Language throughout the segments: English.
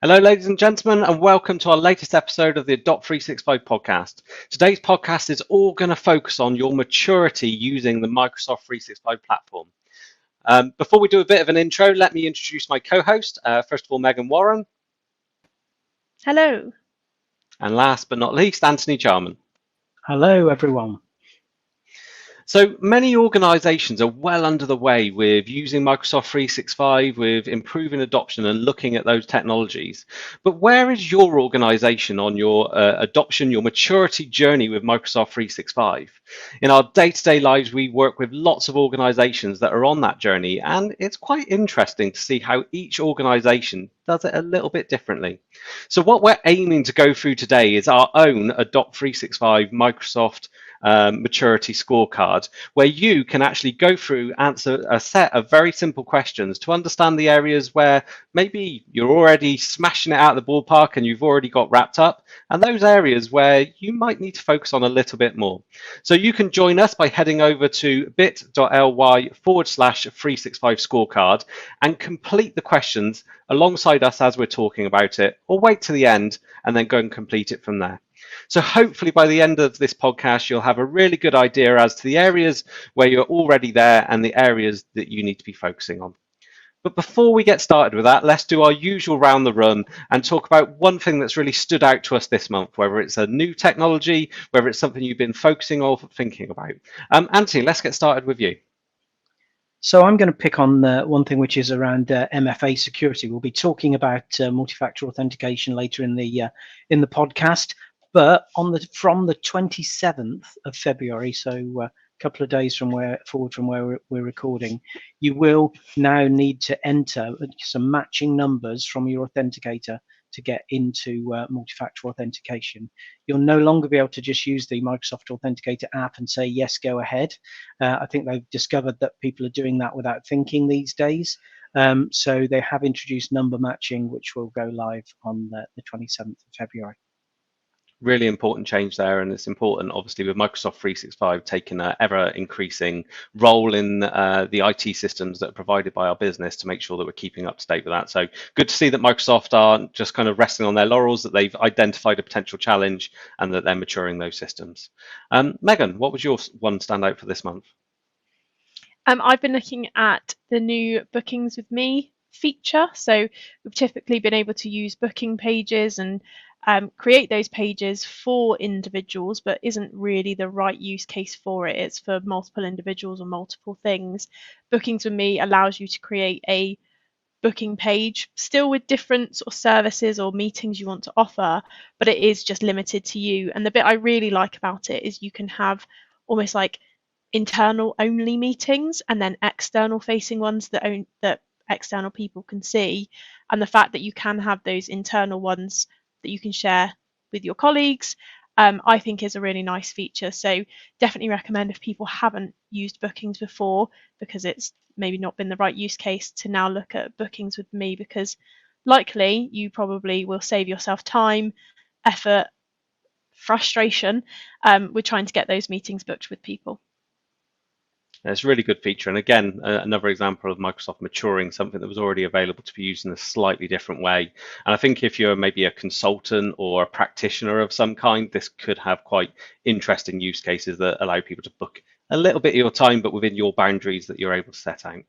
Hello, ladies and gentlemen, and welcome to our latest episode of the Adopt 365 podcast. Today's podcast is all going to focus on your maturity using the Microsoft 365 platform. Before we do a bit of an intro, let me introduce my co-host. First of all, Megan Warren. Hello. And last but not least, Anthony Jarman. Hello, everyone. So many organizations are well under the way with using Microsoft 365, with improving adoption and looking at those technologies. But where is your organization on your adoption, your maturity journey with Microsoft 365? In our day-to-day lives, we work with lots of organizations that are on that journey, and it's quite interesting to see how each organization does it a little bit differently. So what we're aiming to go through today is our own Adopt 365 Microsoft Maturity Scorecard, where you can actually go through, answer a set of very simple questions to understand the areas where maybe you're already smashing it out of the ballpark and you've already got wrapped up, and those areas where you might need to focus on a little bit more. So you can join us by heading over to bit.ly/365 scorecard and complete the questions alongside us as we're talking about it, or wait to the end and then go and complete it from there. So hopefully by the end of this podcast, you'll have a really good idea as to the areas where you're already there and the areas that you need to be focusing on. But before we get started with that, let's do our usual round the room and talk about one thing that's really stood out to us this month, whether it's a new technology, whether it's something you've been focusing or thinking about. Anthony, let's get started with you. So I'm going to pick on one thing which is around MFA security. We'll be talking about multi-factor authentication later in the podcast. But from the 27th of February, so a couple of days forward from where we're recording, you will now need to enter some matching numbers from your authenticator to get into multi-factor authentication. You'll no longer be able to just use the Microsoft Authenticator app and say, yes, go ahead. I think they've discovered that people are doing that without thinking these days. So they have introduced number matching, which will go live on the 27th of February. Really important change there, and it's important obviously with Microsoft 365 taking an ever increasing role in the IT systems that are provided by our business to make sure that we're keeping up to date with that. So good to see that Microsoft aren't just kind of resting on their laurels, that they've identified a potential challenge and that they're maturing those systems. Megan, what was your one standout for this month? I've been looking at the new Bookings with Me feature. So we've typically been able to use booking pages and create those pages for individuals, but isn't really the right use case for it. It's for multiple individuals or multiple things. Bookings with Me allows you to create a booking page, still with different sort of services or meetings you want to offer, but it is just limited to you. And the bit I really like about it is you can have almost like internal only meetings and then external facing ones that external people can see, and the fact that you can have those internal ones that you can share with your colleagues, I think is a really nice feature. So definitely recommend, if people haven't used bookings before because it's maybe not been the right use case, to now look at Bookings with Me, because likely you probably will save yourself time, effort, frustration with trying to get those meetings booked with people. It's a really good feature, and again, another example of Microsoft maturing something that was already available to be used in a slightly different way. And I think if you're maybe a consultant or a practitioner of some kind, this could have quite interesting use cases that allow people to book a little bit of your time, but within your boundaries that you're able to set out.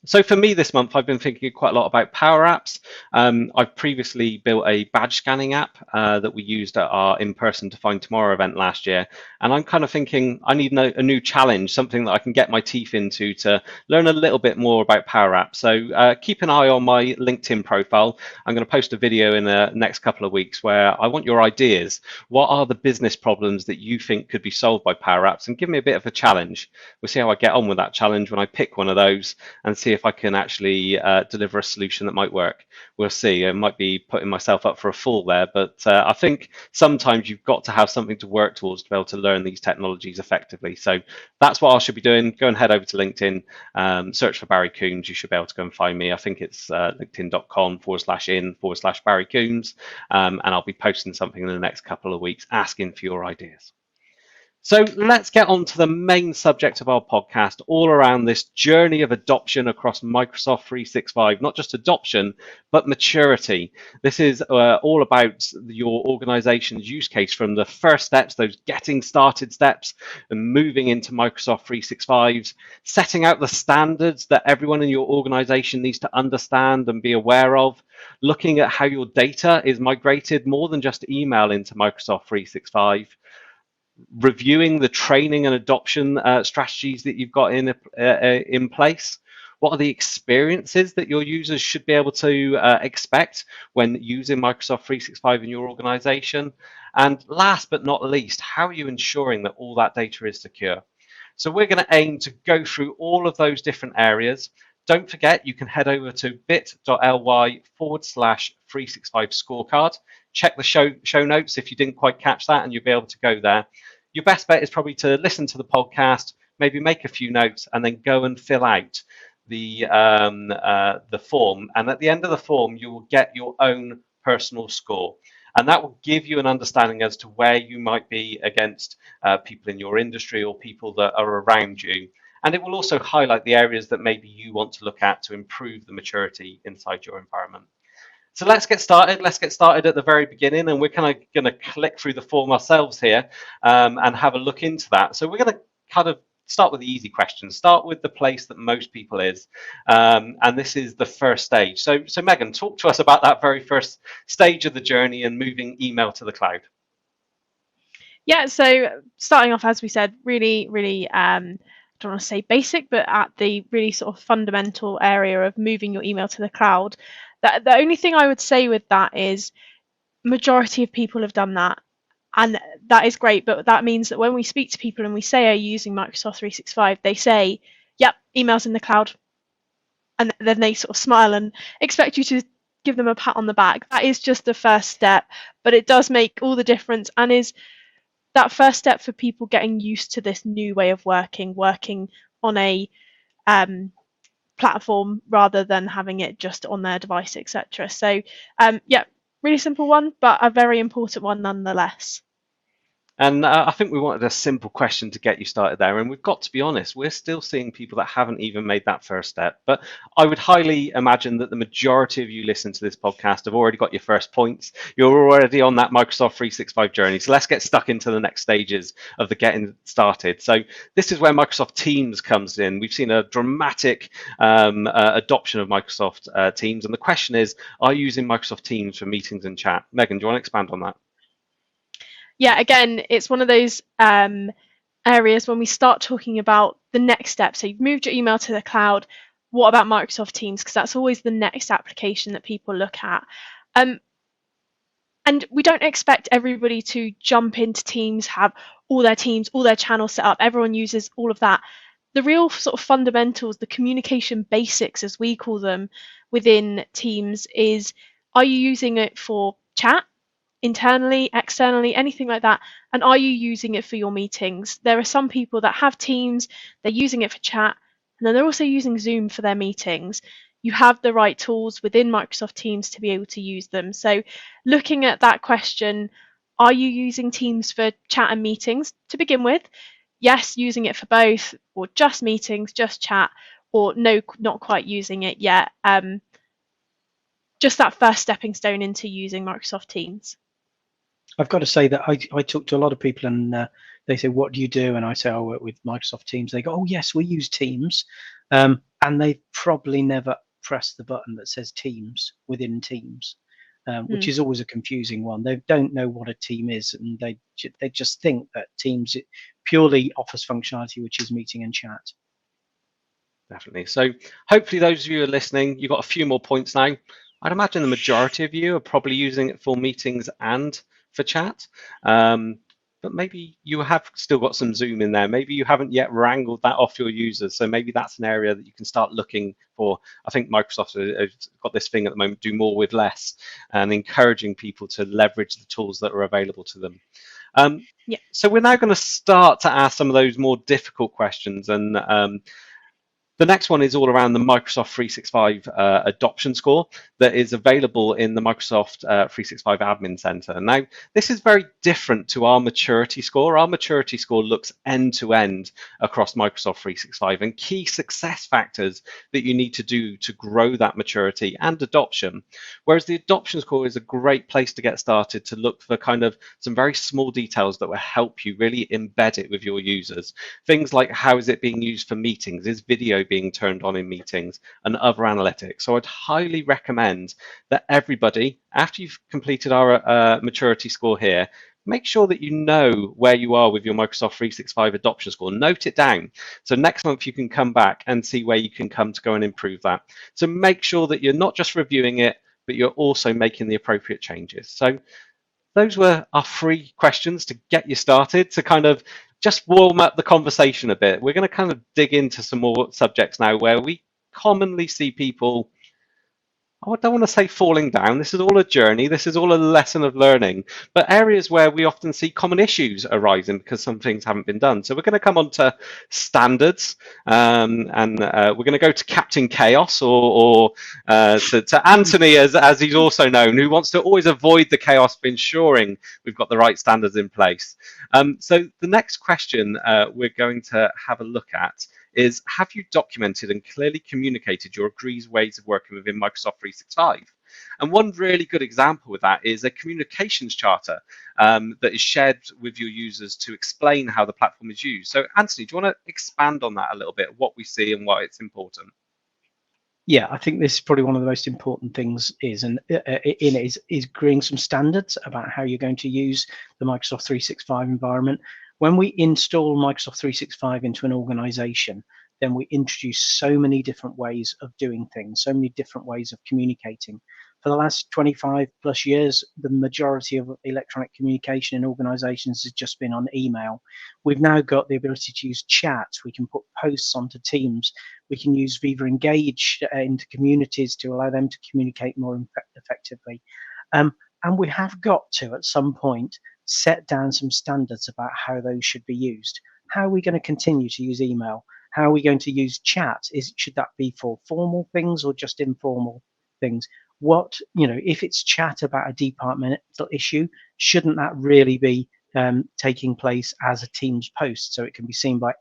So for me this month, I've been thinking quite a lot about Power Apps. I've previously built a badge scanning app that we used at our In-Person to Find Tomorrow event last year. And I'm kind of thinking I need a new challenge, something that I can get my teeth into to learn a little bit more about Power Apps. So keep an eye on my LinkedIn profile. I'm going to post a video in the next couple of weeks where I want your ideas. What are the business problems that you think could be solved by Power Apps? And give me a bit of a challenge. We'll see how I get on with that challenge when I pick one of those and see if I can actually deliver a solution that might work. We'll see. I might be putting myself up for a fall there, but I think sometimes you've got to have something to work towards to be able to learn these technologies effectively. So that's what I should be doing. Go and head over to LinkedIn, search for Barry Coombs. You should be able to go and find me. I think it's linkedin.com/in/Barry Coombs, and I'll be posting something in the next couple of weeks asking for your ideas. So let's get on to the main subject of our podcast, all around this journey of adoption across Microsoft 365, not just adoption, but maturity. This is all about your organization's use case from the first steps, those getting started steps, and moving into Microsoft 365's, setting out the standards that everyone in your organization needs to understand and be aware of, looking at how your data is migrated more than just email into Microsoft 365, reviewing the training and adoption strategies that you've got in place. What are the experiences that your users should be able to expect when using Microsoft 365 in your organization? And last but not least, how are you ensuring that all that data is secure? So we're going to aim to go through all of those different areas. Don't forget, you can head over to bit.ly/365 scorecard. Check the show notes if you didn't quite catch that, and you'll be able to go there. Your best bet is probably to listen to the podcast, maybe make a few notes, and then go and fill out the form. And at the end of the form, you will get your own personal score. And that will give you an understanding as to where you might be against people in your industry or people that are around you. And it will also highlight the areas that maybe you want to look at to improve the maturity inside your environment. So let's get started. Let's get started at the very beginning, and we're kind of going to click through the form ourselves here and have a look into that. So we're going to kind of start with the easy questions. Start with the place that most people is, and this is the first stage. So Megan, talk to us about that very first stage of the journey and moving email to the cloud. Yeah, so starting off, as we said, really, I don't want to say basic, but at the really sort of fundamental area of moving your email to the cloud. The only thing I would say with that is majority of people have done that, and that is great, but that means that when we speak to people and we say, are you using Microsoft 365, they say, yep, email's in the cloud, and then they sort of smile and expect you to give them a pat on the back. That is just the first step, but it does make all the difference, and is that first step for people getting used to this new way of working on a platform rather than having it just on their device, etc. So yeah, really simple one, but a very important one nonetheless. And I think we wanted a simple question to get you started there. And we've got to be honest, we're still seeing people that haven't even made that first step. But I would highly imagine that the majority of you listening to this podcast have already got your first points. You're already on that Microsoft 365 journey. So let's get stuck into the next stages of the getting started. So this is where Microsoft Teams comes in. We've seen a dramatic adoption of Microsoft Teams. And the question is, are you using Microsoft Teams for meetings and chat? Megan, do you want to expand on that? Yeah, again, it's one of those areas when we start talking about the next step. So you've moved your email to the cloud. What about Microsoft Teams? Because that's always the next application that people look at. And we don't expect everybody to jump into Teams, have all their teams, all their channels set up. Everyone uses all of that. The real sort of fundamentals, the communication basics, as we call them within Teams, is, are you using it for chat? Internally, externally, anything like that? And are you using it for your meetings? There are some people that have Teams, they're using it for chat, and then they're also using Zoom for their meetings. You have the right tools within Microsoft Teams to be able to use them. So looking at that question, are you using Teams for chat and meetings to begin with? Yes, using it for both, or just meetings, just chat, or no, not quite using it yet. Just that first stepping stone into using Microsoft Teams. I've got to say that I talk to a lot of people and they say, what do you do? And I say, I work with Microsoft Teams. They go, oh, yes, we use Teams. And they've probably never pressed the button that says Teams within Teams, which is always a confusing one. They don't know what a team is, and they just think that Teams purely offers functionality, which is meeting and chat. Definitely. So hopefully those of you who are listening, you've got a few more points now. I'd imagine the majority of you are probably using it for meetings and for chat. But maybe you have still got some Zoom in there. Maybe you haven't yet wrangled that off your users. So maybe that's an area that you can start looking for. I think Microsoft has got this thing at the moment, do more with less, and encouraging people to leverage the tools that are available to them. So we're now going to start to ask some of those more difficult questions. And The next one is all around the Microsoft 365 adoption score that is available in the Microsoft 365 Admin Center. Now, this is very different to our maturity score. Our maturity score looks end to end across Microsoft 365 and key success factors that you need to do to grow that maturity and adoption. Whereas the adoption score is a great place to get started to look for kind of some very small details that will help you really embed it with your users. Things like how is it being used for meetings? Is video being turned on in meetings and other analytics? So I'd highly recommend that everybody, after you've completed our maturity score here, make sure that you know where you are with your Microsoft 365 adoption score. Note it down. So next month you can come back and see where you can come to go and improve that. So make sure that you're not just reviewing it, but you're also making the appropriate changes. So those were our 3 questions to get you started, to kind of just warm up the conversation a bit. We're going to kind of dig into some more subjects now where we commonly see people, I don't want to say falling down. This is all a journey. This is all a lesson of learning, but areas where we often see common issues arising because some things haven't been done. So we're going to come on to standards, and we're going to go to Captain Chaos, or to Anthony, as he's also known, who wants to always avoid the chaos of ensuring we've got the right standards in place. So the next question we're going to have a look at is, have you documented and clearly communicated your agreed ways of working within Microsoft 365? And one really good example with that is a communications charter that is shared with your users to explain how the platform is used. So Anthony, do you want to expand on that a little bit, what we see and why it's important? Yeah, I think this is probably one of the most important things is, and in it is agreeing some standards about how you're going to use the Microsoft 365 environment. When we install Microsoft 365 into an organization, then we introduce so many different ways of doing things, so many different ways of communicating. For the last 25 plus years, the majority of electronic communication in organizations has just been on email. We've now got the ability to use chat. We can put posts onto Teams. We can use Viva Engage into communities to allow them to communicate more effectively. And we have got to, at some point, set down some standards about how those should be used. How are we going to continue to use email? How are we going to use chat? Should that be for formal things or just informal things? What, if it's chat about a departmental issue, shouldn't that really be taking place as a Teams post so it can be seen by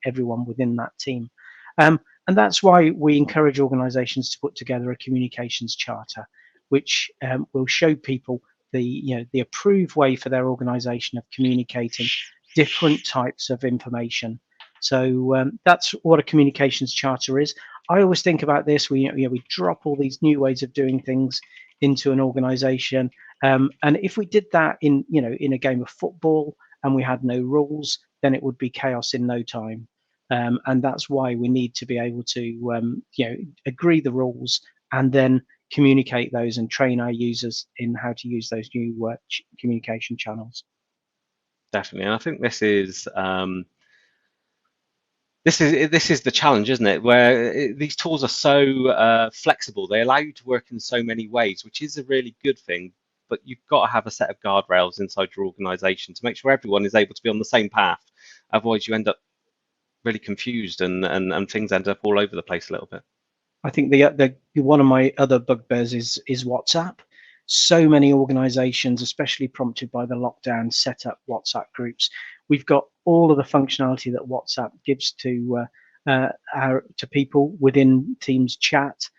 everyone within that team? And that's why we encourage organizations to put together a communications charter, which will show people the approved way for their organization of communicating different types of information. So that's what a communications charter is. I always think about this. We drop all these new ways of doing things into an organization, and if we did that in a game of football and we had no rules, then it would be chaos in no time. And that's why we need to be able to agree the rules and then communicate those and train our users in how to use those new communication channels. Definitely, and I think this is the challenge, isn't it? Where these tools are so flexible, they allow you to work in so many ways, which is a really good thing. But you've got to have a set of guardrails inside your organisation to make sure everyone is able to be on the same path. Otherwise, you end up really confused, and things end up all over the place a little bit. I think the one of my other bugbears is WhatsApp. So many organizations, especially prompted by the lockdown, set up WhatsApp groups. We've got all of the functionality that WhatsApp gives to people within Teams chat.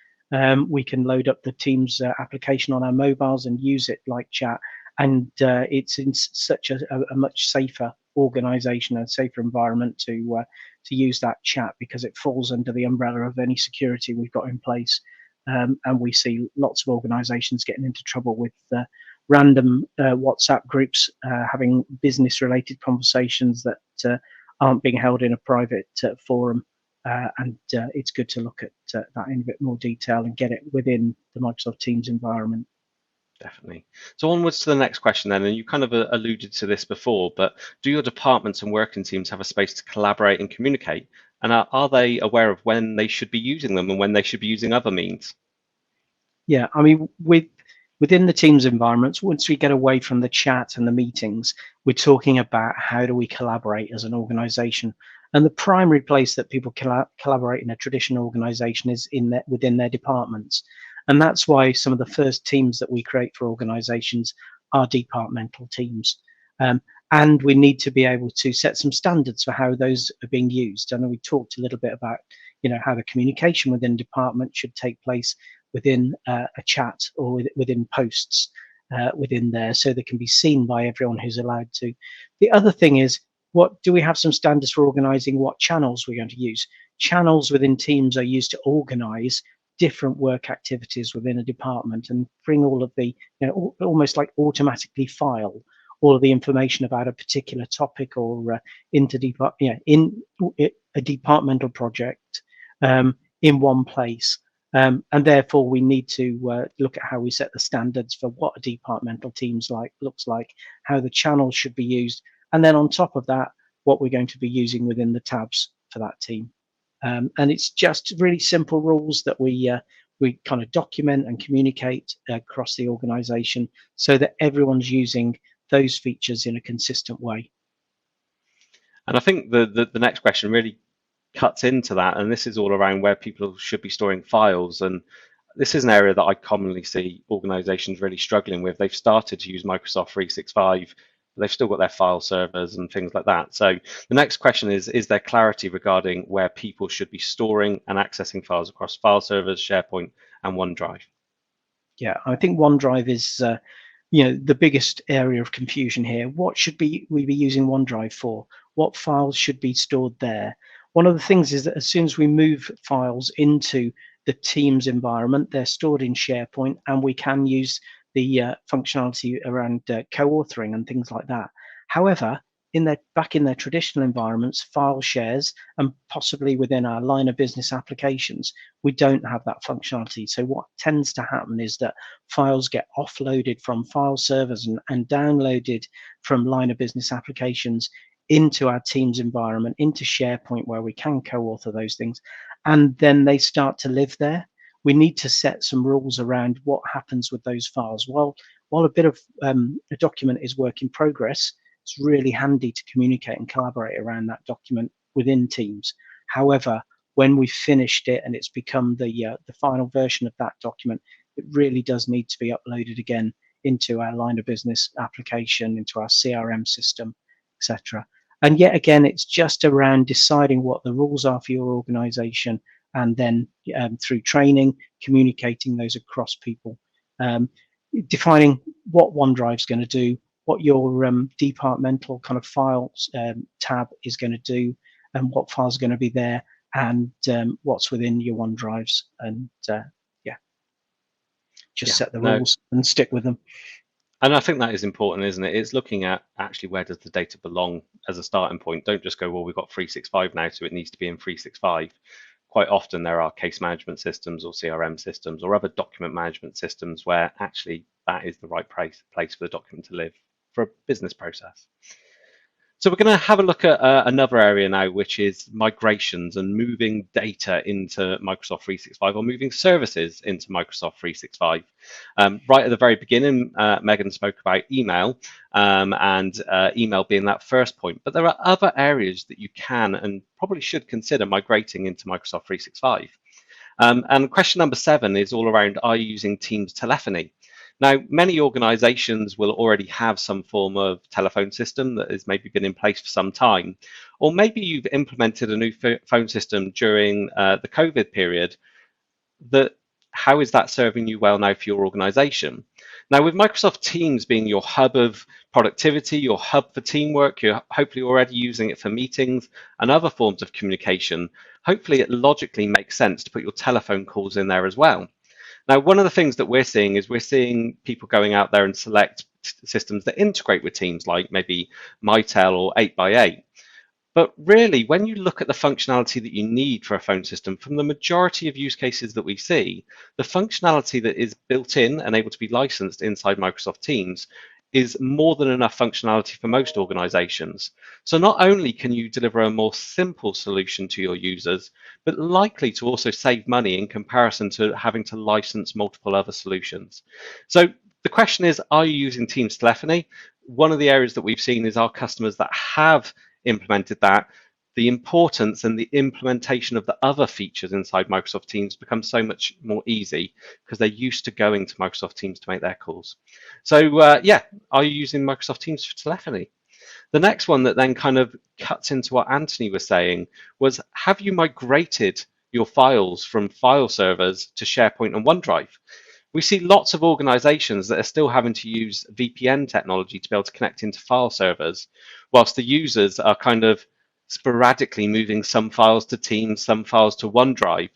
We can load up the Teams application on our mobiles and use it like chat. And it's in such a much safer organization and safer environment to use that chat, because it falls under the umbrella of any security we've got in place. And we see lots of organizations getting into trouble with random WhatsApp groups having business-related conversations that aren't being held in a private forum. And it's good to look at that in a bit more detail and get it within the Microsoft Teams environment. Definitely. So onwards to the next question then, and you kind of alluded to this before, but do your departments and working teams have a space to collaborate and communicate? And are they aware of when they should be using them and when they should be using other means? Yeah, I mean, within the Teams environments, once we get away from the chat and the meetings, we're talking about how do we collaborate as an organization. And the primary place that people collaborate in a traditional organization is within their departments. And that's why some of the first teams that we create for organizations are departmental teams. And we need to be able to set some standards for how those are being used. I know we talked a little bit about, how the communication within department should take place within a chat or within posts within there, so they can be seen by everyone who's allowed to. The other thing is, what do we have some standards for organizing what channels we're going to use? Channels within teams are used to organize different work activities within a department and bring all of the, almost like automatically file all of the information about a particular topic or in a departmental project in one place. And therefore, we need to look at how we set the standards for what a departmental teams looks like, how the channels should be used, and then on top of that, what we're going to be using within the tabs for that team. And it's just really simple rules that we kind of document and communicate across the organization so that everyone's using those features in a consistent way. And I think the next question really cuts into that, and this is all around where people should be storing files. And this is an area that I commonly see organizations really struggling with. They've started to use Microsoft 365, but they've still got their file servers and things like that. So the next question is there clarity regarding where people should be storing and accessing files across file servers, SharePoint, and OneDrive? Yeah, I think OneDrive is the biggest area of confusion here. What should we be using OneDrive for? What files should be stored there? One of the things is that as soon as we move files into the Teams environment, they're stored in SharePoint, and we can use the functionality around co-authoring and things like that. However, back in their traditional environments, file shares, and possibly within our line of business applications, we don't have that functionality. So what tends to happen is that files get offloaded from file servers and downloaded from line of business applications into our Teams environment, into SharePoint, where we can co-author those things, and then they start to live there. We need to set some rules around what happens with those files. While a bit of a document is work in progress, it's really handy to communicate and collaborate around that document within Teams. However, when we've finished it and it's become the final version of that document, it really does need to be uploaded again into our line of business application, into our CRM system, etc. And yet again, it's just around deciding what the rules are for your organization, and then through training, communicating those across people, defining what OneDrive's going to do, what your departmental kind of files tab is going to do, and what files are going to be there, and what's within your OneDrives. And set the rules and stick with them. And I think that is important, isn't it? It's looking at actually where does the data belong as a starting point. Don't just go, well, we've got 365 now, so it needs to be in 365. Quite often there are case management systems or CRM systems or other document management systems where actually that is the right place for the document to live for a business process. So we're going to have a look at another area now, which is migrations and moving data into Microsoft 365 or moving services into Microsoft 365. Right at the very beginning, Megan spoke about email and email being that first point, but there are other areas that you can and probably should consider migrating into Microsoft 365. And question number 7 is all around, are you using Teams telephony? Now, many organizations will already have some form of telephone system that has maybe been in place for some time, or maybe you've implemented a new phone system during the COVID period. How is that serving you well now for your organization? Now, with Microsoft Teams being your hub of productivity, your hub for teamwork, you're hopefully already using it for meetings and other forms of communication. Hopefully it logically makes sense to put your telephone calls in there as well. Now, one of the things that we're seeing people going out there and select systems that integrate with Teams, like maybe Mitel or 8x8. But really, when you look at the functionality that you need for a phone system, from the majority of use cases that we see, the functionality that is built in and able to be licensed inside Microsoft Teams is more than enough functionality for most organizations. So not only can you deliver a more simple solution to your users, but likely to also save money in comparison to having to license multiple other solutions. So the question is, are you using Teams telephony? One of the areas that we've seen is our customers that have implemented that the importance and the implementation of the other features inside Microsoft Teams becomes so much more easy because they're used to going to Microsoft Teams to make their calls. So yeah, are you using Microsoft Teams for telephony? The next one that then kind of cuts into what Anthony was saying was, have you migrated your files from file servers to SharePoint and OneDrive? We see lots of organizations that are still having to use VPN technology to be able to connect into file servers, whilst the users are kind of sporadically moving some files to Teams, some files to OneDrive.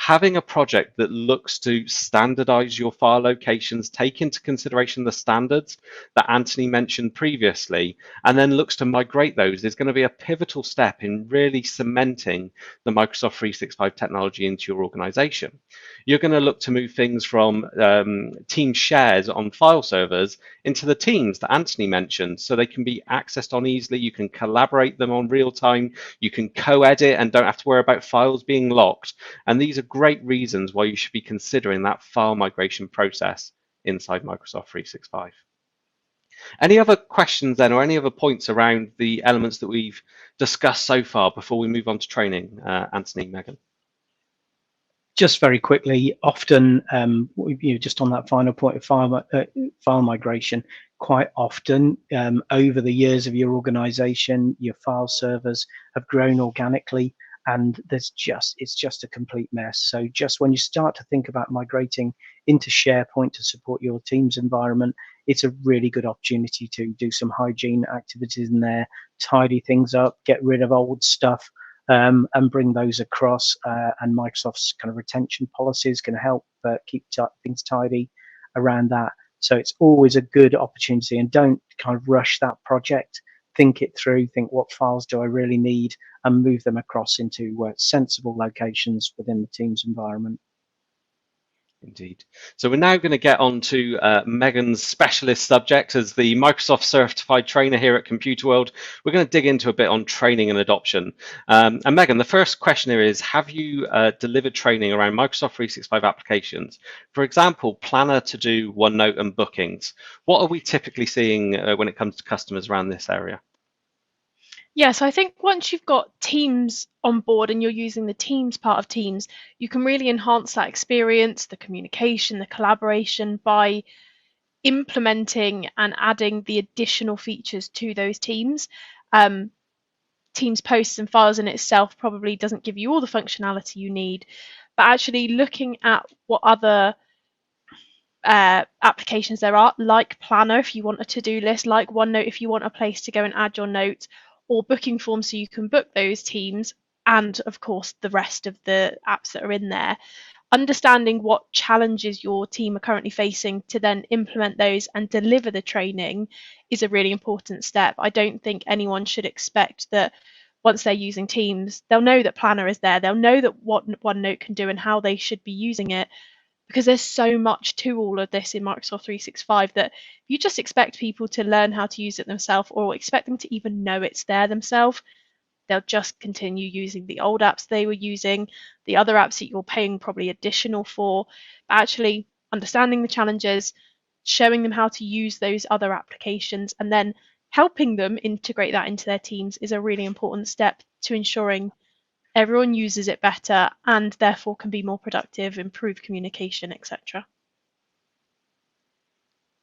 Having a project that looks to standardize your file locations, take into consideration the standards that Anthony mentioned previously, and then looks to migrate those is going to be a pivotal step in really cementing the Microsoft 365 technology into your organization. You're going to look to move things from team shares on file servers into the teams that Anthony mentioned, so they can be accessed on easily. You can collaborate them on real time. You can co-edit and don't have to worry about files being locked. And these are great reasons why you should be considering that file migration process inside Microsoft 365. Any other questions then, or any other points around the elements that we've discussed so far before we move on to training, Anthony, Megan? Just very quickly, often, just on that final point of file migration, quite often over the years of your organization, your file servers have grown organically, and it's just a complete mess. So just when you start to think about migrating into SharePoint to support your Teams environment, it's a really good opportunity to do some hygiene activities in there, tidy things up, get rid of old stuff, and bring those across. And Microsoft's kind of retention policies can help keep things tidy around that. So it's always a good opportunity, and don't kind of rush that project. Think it through, think what files do I really need, and move them across into sensible locations within the Teams environment. Indeed. So we're now going to get on to Megan's specialist subject as the Microsoft certified trainer here at Computer World. We're going to dig into a bit on training and adoption. And Megan, the first question here is, have you delivered training around Microsoft 365 applications? For example, Planner, To Do, OneNote, and Bookings. What are we typically seeing when it comes to customers around this area? Yeah, so I think once you've got Teams on board and you're using the Teams part of Teams, you can really enhance that experience, the communication, the collaboration by implementing and adding the additional features to those teams. Teams posts and files in itself probably doesn't give you all the functionality you need, but actually looking at what other applications there are, like Planner if you want a to-do list, like OneNote if you want a place to go and add your notes, or booking forms so you can book those teams, and of course the rest of the apps that are in there. Understanding what challenges your team are currently facing to then implement those and deliver the training is a really important step. I don't think anyone should expect that once they're using Teams, they'll know that Planner is there, they'll know that what OneNote can do and how they should be using it, because there's so much to all of this in Microsoft 365 that if you just expect people to learn how to use it themselves or expect them to even know it's there themselves, they'll just continue using the old apps they were using, the other apps that you're paying probably additional for. But actually understanding the challenges, showing them how to use those other applications, and then helping them integrate that into their teams is a really important step to ensuring everyone uses it better and therefore can be more productive, improve communication, etc.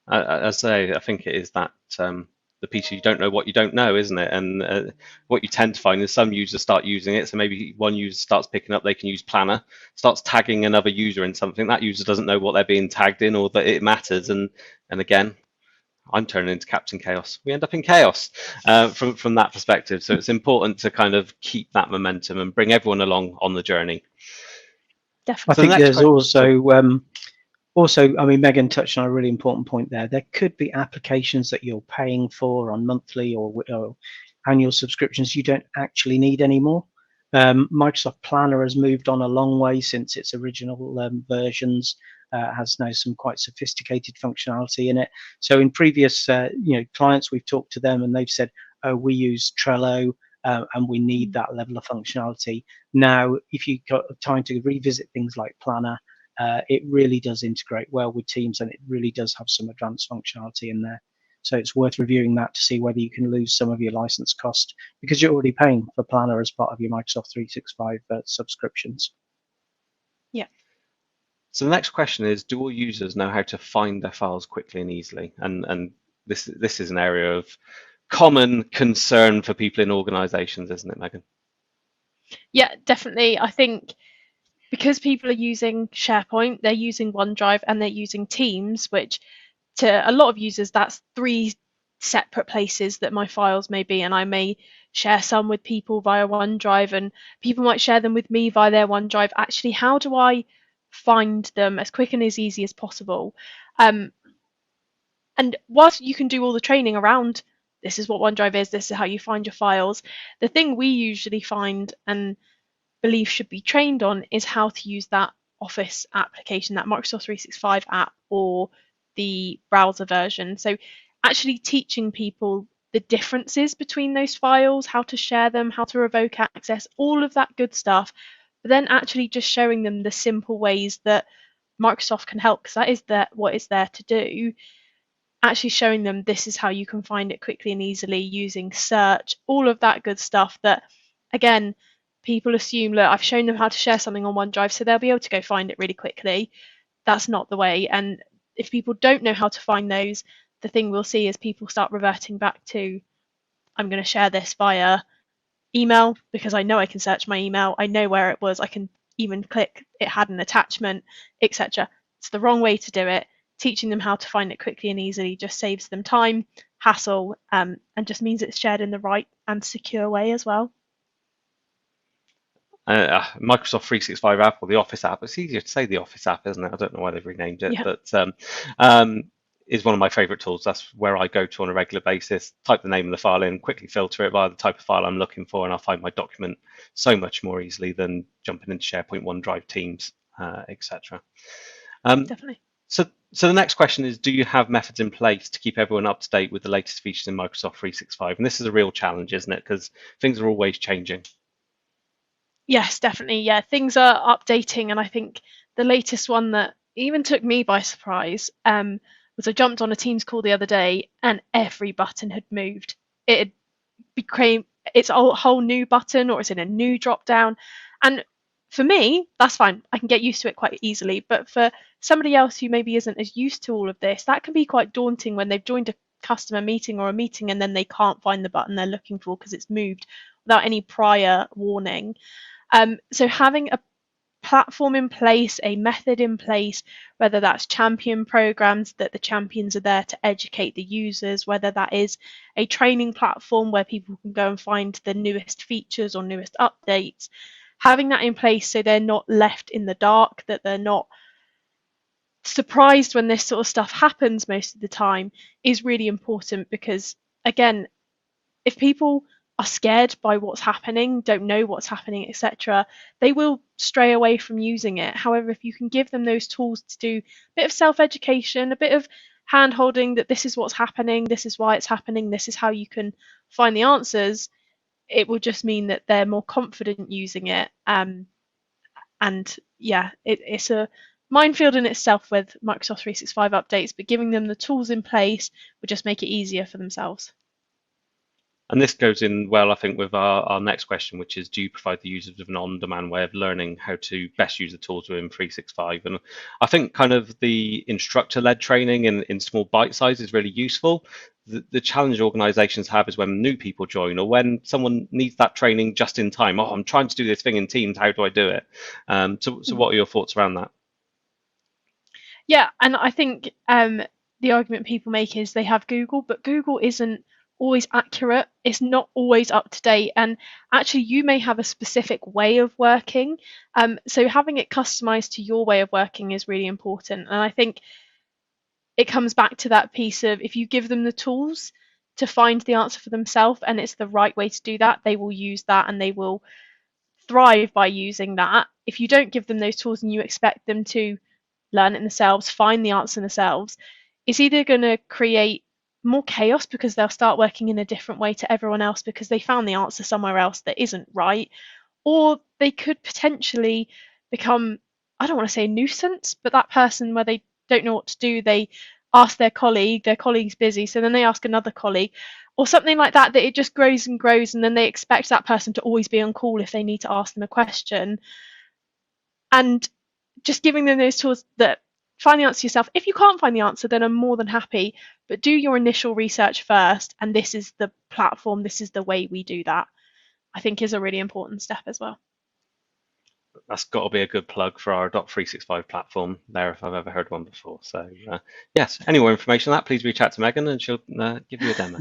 I say, I think it is that the piece you don't know what you don't know, isn't it? And what you tend to find is some users start using it. So maybe one user starts picking up, they can use Planner, starts tagging another user in something. That user doesn't know what they're being tagged in or that it matters. And again, I'm turning into Captain Chaos. We end up in chaos from that perspective. So it's important to kind of keep that momentum and bring everyone along on the journey. Definitely. I think there's also, I mean, Megan touched on a really important point there. There could be applications that you're paying for on monthly or annual subscriptions you don't actually need anymore. Microsoft Planner has moved on a long way since its original versions. Has now some quite sophisticated functionality in it. So in previous clients, we've talked to them and they've said, oh, we use Trello and we need that level of functionality. Now, if you've got time to revisit things like Planner, it really does integrate well with Teams, and it really does have some advanced functionality in there. So it's worth reviewing that to see whether you can lose some of your license cost, because you're already paying for Planner as part of your Microsoft 365 subscriptions. Yeah. So the next question is, do all users know how to find their files quickly and easily? And this is an area of common concern for people in organizations, isn't it, Megan? Yeah, definitely. I think because people are using SharePoint, they're using OneDrive, and they're using Teams, which to a lot of users, that's three separate places that my files may be. And I may share some with people via OneDrive, and people might share them with me via their OneDrive. Actually, how do I find them as quick and as easy as possible? And whilst you can do all the training around this is what OneDrive is, this is how you find your files, the thing we usually find and believe should be trained on is how to use that Office application, that Microsoft 365 app, or the browser version. So actually teaching people the differences between those files, how to share them, how to revoke access, all of that good stuff, but then actually just showing them the simple ways that Microsoft can help, because that is what it's there to do. Actually showing them this is how you can find it quickly and easily using search, all of that good stuff that, again, people assume, look, I've shown them how to share something on OneDrive, so they'll be able to go find it really quickly. That's not the way. And if people don't know how to find those, the thing we'll see is people start reverting back to, I'm going to share this via email because I know I can search my email. I know where it was. I can even click it had an attachment, etc. It's the wrong way to do it. Teaching them how to find it quickly and easily just saves them time, hassle, and just means it's shared in the right and secure way as well. Microsoft 365 app or the Office app. It's easier to say the Office app, isn't it? I don't know why they've renamed it, Yeah. but is one of my favorite tools. That's where I go to on a regular basis, type the name of the file in, quickly filter it by the type of file I'm looking for, and I'll find my document so much more easily than jumping into SharePoint, OneDrive, Teams, etc. Definitely. So the next question is, do you have methods in place to keep everyone up to date with the latest features in Microsoft 365? And this is a real challenge, isn't it? Because things are always changing. Yes, definitely. Yeah, things are updating, and I think the latest one that even took me by surprise was I jumped on a Teams call the other day, and every button had moved. It had became it's a whole new button, or it's in a new drop down. And for me, that's fine. I can get used to it quite easily. But for somebody else who maybe isn't as used to all of this, that can be quite daunting when they've joined a customer meeting or a meeting and then they can't find the button they're looking for because it's moved without any prior warning. So having a platform in place, a method in place, whether that's champion programs that the champions are there to educate the users, whether that is a training platform where people can go and find the newest features or newest updates, having that in place so they're not left in the dark, that they're not surprised when this sort of stuff happens most of the time, is really important. Because again, if people are scared by what's happening, don't know what's happening, etc., they will stray away from using it. However, if you can give them those tools to do a bit of self-education, a bit of hand-holding, that this is what's happening, this is why it's happening, this is how you can find the answers, it will just mean that they're more confident using it. And yeah, it's a minefield in itself with Microsoft 365 updates, but giving them the tools in place will just make it easier for themselves. And this goes in well, I think, with our next question, which is, do you provide the users with an on-demand way of learning how to best use the tools within 365? And I think kind of the instructor-led training in small bite size is really useful. The challenge organizations have is when new people join or when someone needs that training just in time. Oh, I'm trying to do this thing in Teams. How do I do it? So what are your thoughts around that? Yeah, and I think the argument people make is they have Google, but Google isn't always accurate. It's not always up to date, and actually, you may have a specific way of working. So having it customized to your way of working is really important. And I think it comes back to that piece of, if you give them the tools to find the answer for themselves, and it's the right way to do that, they will use that and they will thrive by using that. If you don't give them those tools and you expect them to learn it themselves, find the answer themselves, it's either going to create more chaos because they'll start working in a different way to everyone else because they found the answer somewhere else that isn't right, or they could potentially become, I don't want to say nuisance, but that person where they don't know what to do, they ask their colleague's busy, so then they ask another colleague, or something like that, that it just grows and grows, and then they expect that person to always be on call if they need to ask them a question. And just giving them those tools that find the answer yourself. If you can't find the answer, then I'm more than happy, but do your initial research first, and this is the platform, this is the way we do that, I think is a really important step as well. That's got to be a good plug for our Doc365 platform there, if I've ever heard one before. So yes, any more information on that, please reach out to Megan and she'll give you a demo.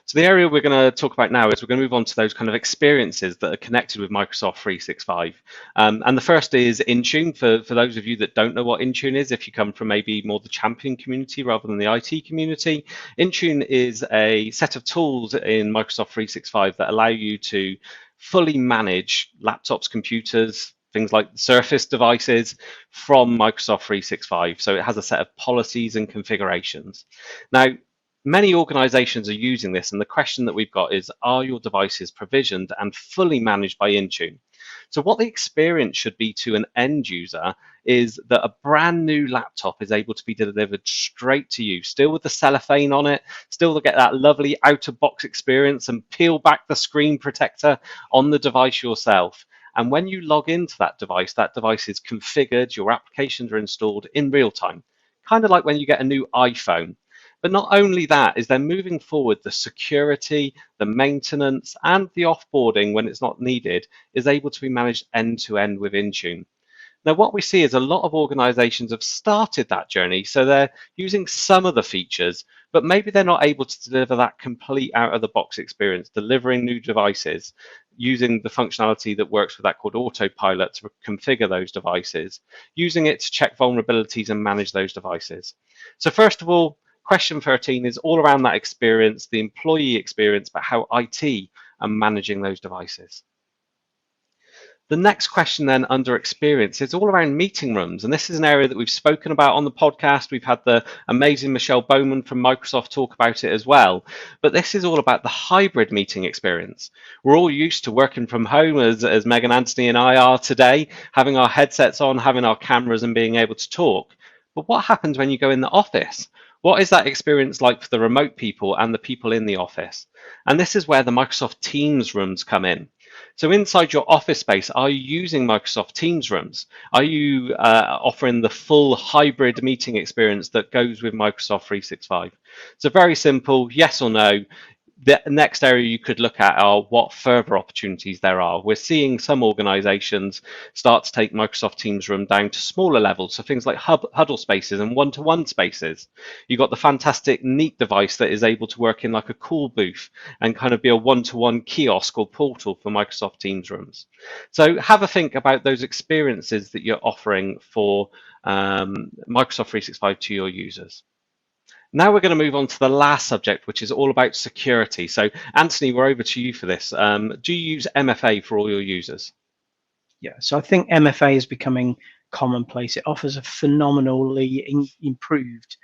So the area we're going to talk about now is we're going to move on to those kind of experiences that are connected with Microsoft 365. And the first is Intune. For those of you that don't know what Intune is, if you come from maybe more the champion community rather than the IT community, Intune is a set of tools in Microsoft 365 that allow you to fully manage laptops, computers, things like Surface devices from Microsoft 365. So it has a set of policies and configurations. Now, many organizations are using this, and the question that we've got is, are your devices provisioned and fully managed by Intune? So what the experience should be to an end user is that a brand new laptop is able to be delivered straight to you, still with the cellophane on it, still to get that lovely out-of-box experience and peel back the screen protector on the device yourself. And when you log into that device is configured, your applications are installed in real time, kind of like when you get a new iPhone. But not only that, is they're moving forward the security, the maintenance, and the offboarding when it's not needed is able to be managed end to end with Intune. Now, what we see is a lot of organizations have started that journey, so they're using some of the features, but maybe they're not able to deliver that complete out of the box experience, delivering new devices using the functionality that works with that called autopilot to configure those devices, using it to check vulnerabilities and manage those devices. So first of all, question 13 is all around that experience, the employee experience, but how IT are managing those devices. The next question then under experience is all around meeting rooms. And this is an area that we've spoken about on the podcast. We've had the amazing Michelle Bowman from Microsoft talk about it as well. But this is all about the hybrid meeting experience. We're all used to working from home as Megan Anthony and I are today, having our headsets on, having our cameras and being able to talk. But what happens when you go in the office? What is that experience like for the remote people and the people in the office? And this is where the Microsoft Teams rooms come in. So inside your office space, are you using Microsoft Teams rooms? Are you offering the full hybrid meeting experience that goes with Microsoft 365? So very simple, yes or no. The next area you could look at are what further opportunities there are. We're seeing some organizations start to take Microsoft Teams Room down to smaller levels, so things like huddle spaces and one-to-one spaces. You've got the fantastic Neat device that is able to work in like a call booth and kind of be a one-to-one kiosk or portal for Microsoft Teams Rooms. So have a think about those experiences that you're offering for Microsoft 365 to your users. Now we're going to move on to the last subject, which is all about security. So, Anthony, we're over to you for this. Do you use MFA for all your users? Yeah, so I think MFA is becoming commonplace. It offers a phenomenally improved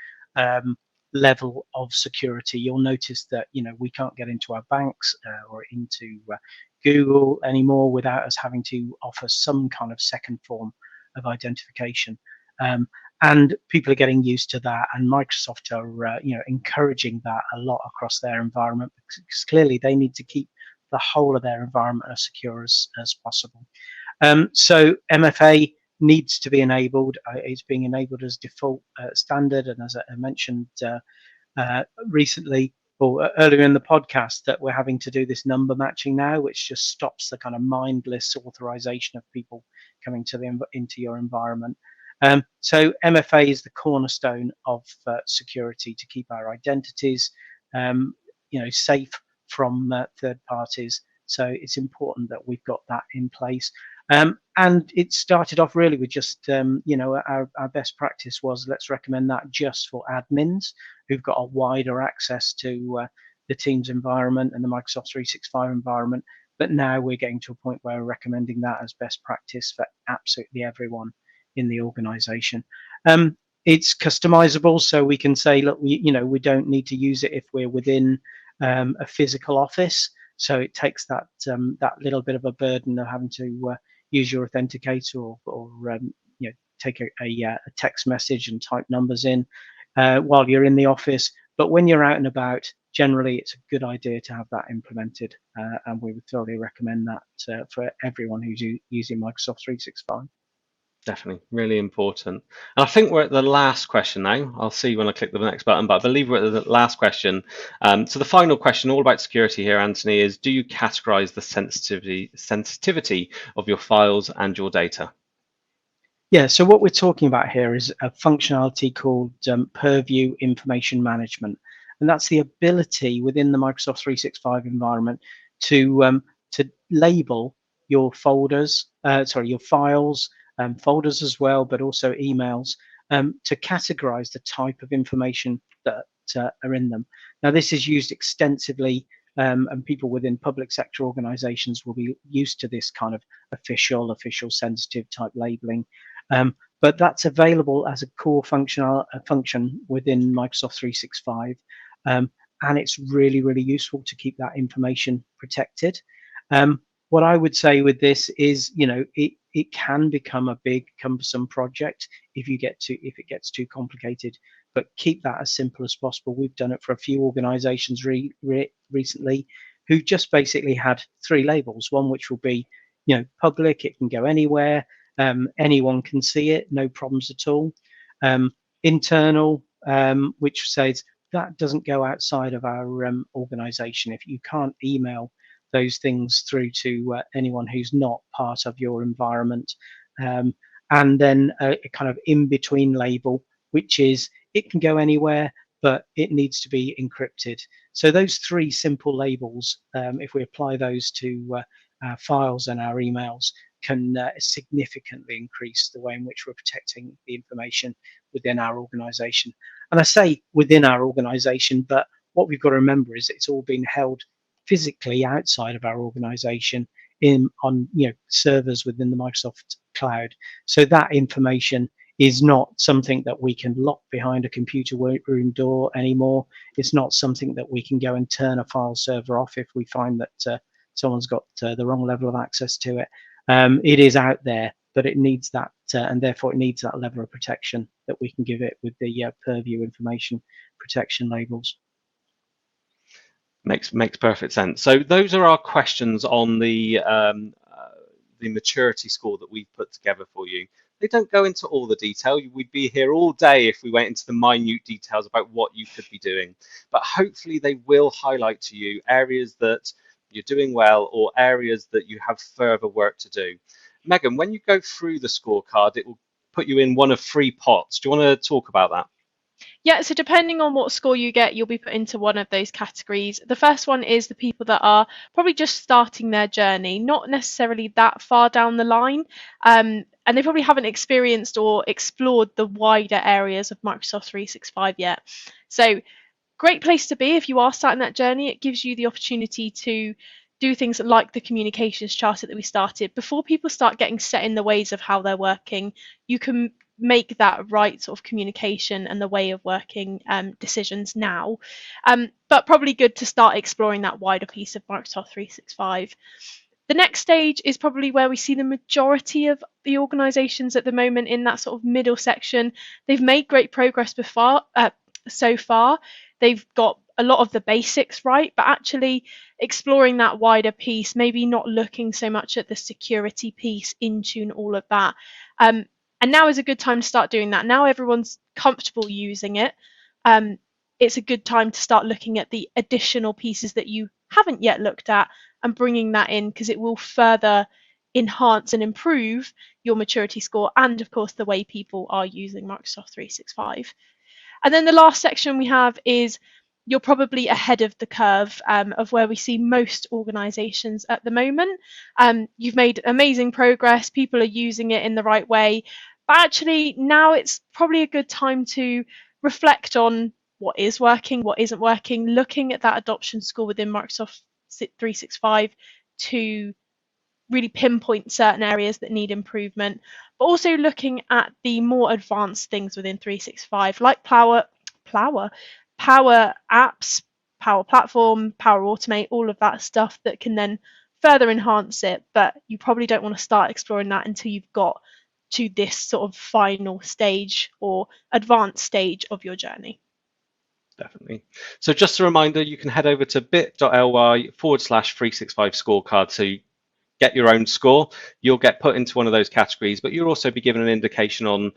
level of security. You'll notice that we can't get into our banks or into Google anymore without us having to offer some kind of second form of identification. And people are getting used to that, and Microsoft are encouraging that a lot across their environment, because clearly they need to keep the whole of their environment as secure as possible. So MFA needs to be enabled. It's being enabled as default standard, and as I mentioned recently or earlier in the podcast, that we're having to do this number matching now, which just stops the kind of mindless authorization of people coming into your environment. So MFA is the cornerstone of security to keep our identities, safe from third parties. So it's important that we've got that in place. And it started off really with just, our best practice was let's recommend that just for admins who've got a wider access to the Teams environment and the Microsoft 365 environment. But now we're getting to a point where we're recommending that as best practice for absolutely everyone in the organization. It's customizable, so we can say, look, we don't need to use it if we're within a physical office. So it takes that little bit of a burden of having to use your authenticator or take a text message and type numbers in while you're in the office. But when you're out and about, generally it's a good idea to have that implemented, and we would thoroughly recommend that for everyone who's using Microsoft 365. Definitely, really important. And I think we're at the last question now. I'll see when I click the next button, but I believe we're at the last question. So the final question, all about security here, Anthony, is do you categorize the sensitivity of your files and your data? Yeah, so what we're talking about here is a functionality called Purview Information Management, and that's the ability within the Microsoft 365 environment to label your folders, your files, folders as well, but also emails, to categorize the type of information that are in them. Now, this is used extensively, and people within public sector organizations will be used to this kind of official sensitive type labeling. But that's available as a core function within Microsoft 365, and it's really, really useful to keep that information protected. What I would say with this is, it can become a big, cumbersome project if it gets too complicated. But keep that as simple as possible. We've done it for a few organisations recently who just basically had 3 labels. One which will be, public; it can go anywhere. Anyone can see it, no problems at all. Internal, which says that doesn't go outside of our organization. If you can't email those things through to anyone who's not part of your environment. And then a kind of in-between label, which is it can go anywhere, but it needs to be encrypted. So those 3 simple labels, if we apply those to our files and our emails, can significantly increase the way in which we're protecting the information within our organization. And I say within our organization, but what we've got to remember is it's all being held physically outside of our organization on servers within the Microsoft cloud. So that information is not something that we can lock behind a computer room door anymore. It's not something that we can go and turn a file server off if we find that someone's got the wrong level of access to it. It is out there, but it needs that, and therefore it needs that level of protection that we can give it with the Purview information protection labels. Makes perfect sense. So those are our questions on the maturity score that we've put together for you. They don't go into all the detail. We'd be here all day if we went into the minute details about what you could be doing. But hopefully they will highlight to you areas that you're doing well or areas that you have further work to do. Megan, when you go through the scorecard, it will put you in one of 3 pots. Do you want to talk about that? Yeah, so depending on what score you get, you'll be put into one of those categories. The first one is the people that are probably just starting their journey, not necessarily that far down the line, and they probably haven't experienced or explored the wider areas of Microsoft 365 yet. So great place to be if you are starting that journey. It gives you the opportunity to do things like the communications charter that we started. Before people start getting set in the ways of how they're working, you can make that right sort of communication and the way of working decisions now. But probably good to start exploring that wider piece of Microsoft 365. The next stage is probably where we see the majority of the organizations at the moment in that sort of middle section. They've made great progress so far. They've got a lot of the basics right, but actually exploring that wider piece, maybe not looking so much at the security piece, Intune, all of that. And now is a good time to start doing that. Now everyone's comfortable using it. It's a good time to start looking at the additional pieces that you haven't yet looked at and bringing that in, because it will further enhance and improve your maturity score and, of course, the way people are using Microsoft 365. And then the last section we have is you're probably ahead of the curve of where we see most organizations at the moment. You've made amazing progress. People are using it in the right way. But actually, now it's probably a good time to reflect on what is working, what isn't working, looking at that adoption score within Microsoft 365 to really pinpoint certain areas that need improvement, but also looking at the more advanced things within 365, like Power Apps, Power Platform, Power Automate, all of that stuff that can then further enhance it. But you probably don't want to start exploring that until you've got to this sort of final stage or advanced stage of your journey. Definitely. So just a reminder, you can head over to bit.ly/365 scorecard to get your own score. You'll get put into one of those categories, but you'll also be given an indication on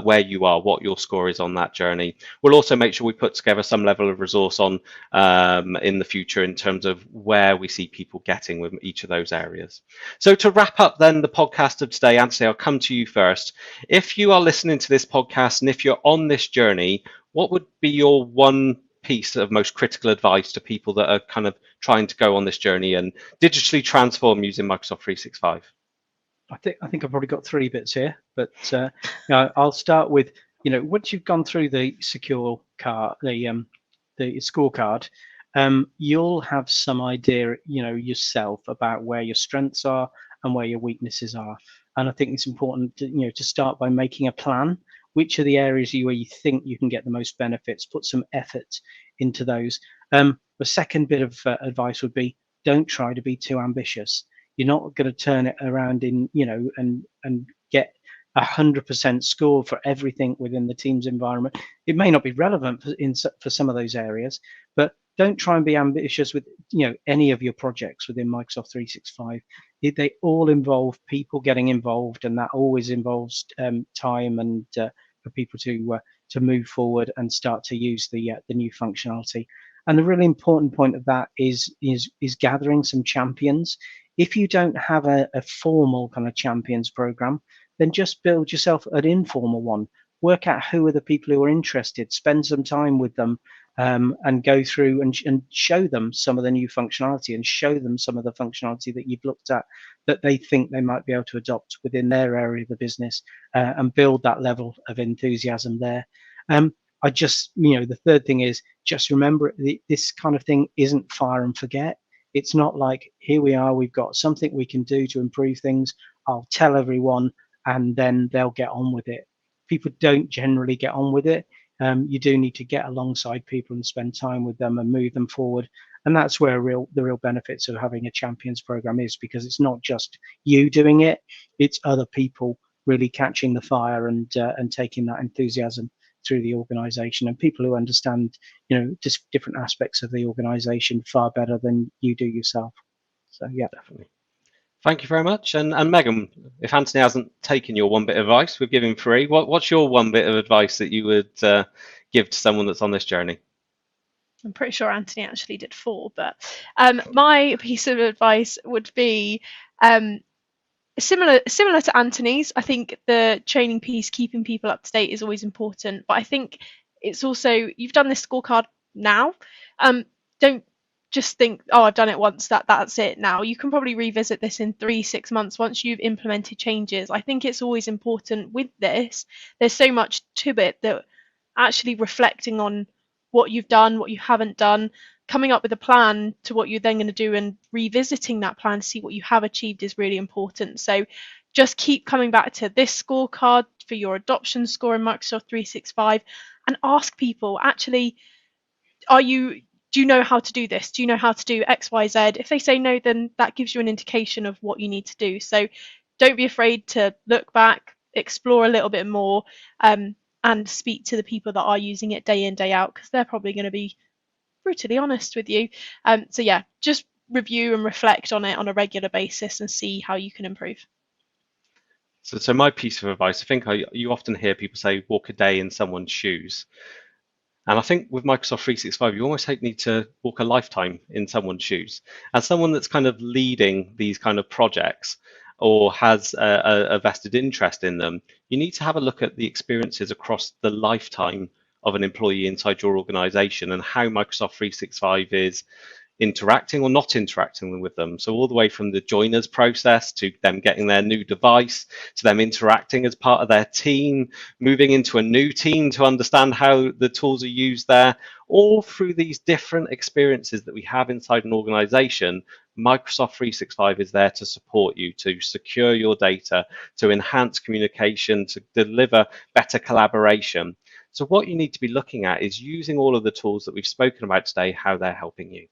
where you are, what your score is on that journey. We'll also make sure we put together some level of resource on in the future in terms of where we see people getting with each of those areas. So to wrap up then the podcast of today, Anthony, I'll come to you first. If you are listening to this podcast and if you're on this journey, what would be your one piece of most critical advice to people that are kind of trying to go on this journey and digitally transform using Microsoft 365? I think I've probably got 3 bits here, but I'll start with, once you've gone through the secure card, the scorecard, you'll have some idea, yourself about where your strengths are and where your weaknesses are. And I think it's important to start by making a plan. Which are the areas where you think you can get the most benefits? Put some effort into those. The second bit of advice would be, don't try to be too ambitious. You're not going to turn it around and get 100% score for everything within the team's environment. It may not be relevant for some of those areas, but don't try and be ambitious with any of your projects within Microsoft 365. They all involve people getting involved, and that always involves time and for people to move forward and start to use the new functionality. And the really important point of that is gathering some champions. If you don't have a formal kind of champions program, then just build yourself an informal one. Work out who are the people who are interested, spend some time with them, and go through and show them some of the new functionality and show them some of the functionality that you've looked at that they think they might be able to adopt within their area of the business, and build that level of enthusiasm there. I just, the third thing is just remember this kind of thing isn't fire and forget. It's not like, here we are, we've got something we can do to improve things. I'll tell everyone and then they'll get on with it. People don't generally get on with it. You do need to get alongside people and spend time with them and move them forward. And that's where the real benefits of having a champions program is, because it's not just you doing it, it's other people really catching the fire and taking that enthusiasm through the organization, and people who understand just different aspects of the organization far better than you do yourself. So yeah, definitely. Thank you very much. And Megan, if Anthony hasn't taken your one bit of advice, we've given 3. What's your one bit of advice that you would give to someone that's on this journey? I'm pretty sure Anthony actually did 4, but my piece of advice would be similar to Anthony's. I think the training piece, keeping people up to date, is always important, but I think it's also, you've done this scorecard now. Don't just think, oh, I've done it once, that's it now. You can probably revisit this in 3-6 months once you've implemented changes. I think it's always important with this. There's so much to it that actually reflecting on what you've done, what you haven't done, coming up with a plan to what you're then going to do and revisiting that plan to see what you have achieved is really important. So just keep coming back to this scorecard for your adoption score in Microsoft 365 and ask people, actually, do you know how to do this? Do you know how to do X, Y, Z? If they say no, then that gives you an indication of what you need to do. So don't be afraid to look back, explore a little bit more, and speak to the people that are using it day in, day out, because they're probably going to be brutally honest with you. So yeah, just review and reflect on it on a regular basis and see how you can improve. So my piece of advice, I think you often hear people say, walk a day in someone's shoes. And I think with Microsoft 365, you almost need to walk a lifetime in someone's shoes. As someone that's kind of leading these kind of projects or has a vested interest in them, you need to have a look at the experiences across the lifetime of an employee inside your organization and how Microsoft 365 is interacting or not interacting with them. So all the way from the joiners process to them getting their new device, to them interacting as part of their team, moving into a new team to understand how the tools are used there, all through these different experiences that we have inside an organization. Microsoft 365 is there to support you, to secure your data, to enhance communication, to deliver better collaboration. So what you need to be looking at is using all of the tools that we've spoken about today, how they're helping you.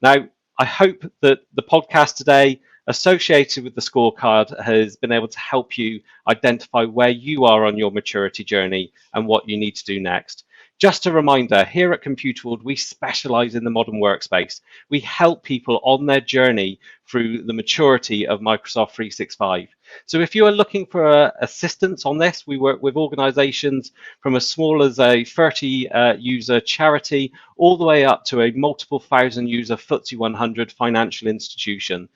Now, I hope that the podcast today associated with the scorecard has been able to help you identify where you are on your maturity journey and what you need to do next. Just a reminder, here at Computer World, we specialize in the modern workspace. We help people on their journey through the maturity of Microsoft 365. So if you are looking for assistance on this, we work with organizations from as small as a 30 user charity all the way up to a multiple thousand user FTSE 100 financial institution.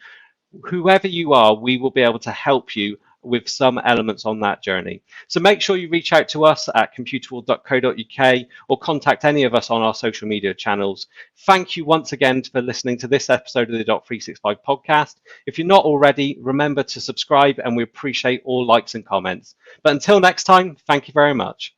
Whoever you are, we will be able to help you with some elements on that journey. So make sure you reach out to us at computerworld.co.uk or contact any of us on our social media channels. Thank you once again for listening to this episode of the Dot365 podcast. If you're not already, remember to subscribe, and we appreciate all likes and comments. But until next time, thank you very much.